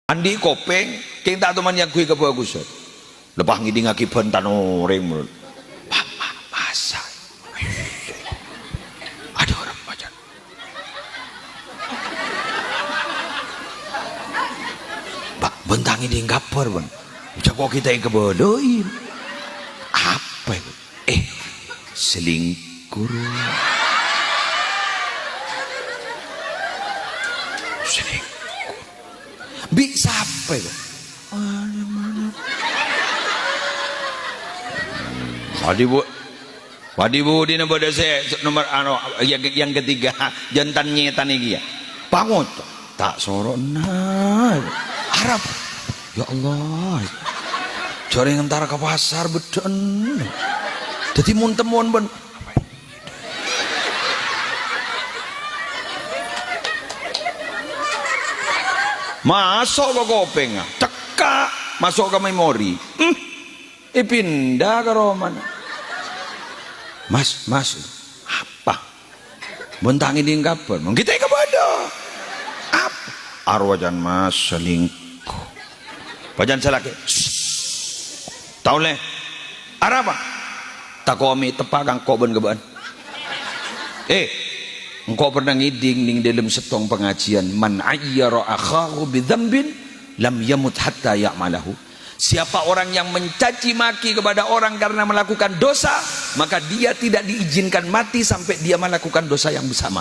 Andi kopeng, keng tak teman yang kui kebagusan. Lepas ngiding akiban tanoreng mulut. Masa. Ada orang baca. Bentang ngiding kapar ban. Cakok kita yang kebodohin. Apa itu? Selingkuh. Selingkuh. Bisa apa itu? Wadibu di pada saya nomor yang ketiga jantan nyetan iki ya. Pangut tak sorona. Arab. Ya Allah. Joreng antara ke pasar beden. Jadi mun temuan ben. Masuk ke kopeng, cekak masuk ke memori. Pindah ke Roman. Mas, apa? Bentangi di kapan? Kita kepada apa? Arwajan mas selingkuh. Bajan selaki. Tahu leh? Araba? Takomi tepagang koben keban. Engkau pernah ngiding ning dalam setong pengajian man ayyara akhahu bidzambin lam yamut hatta ya'malahu. Siapa orang yang mencaci maki kepada orang karena melakukan dosa, maka dia tidak diizinkan mati sampai dia melakukan dosa yang bersama.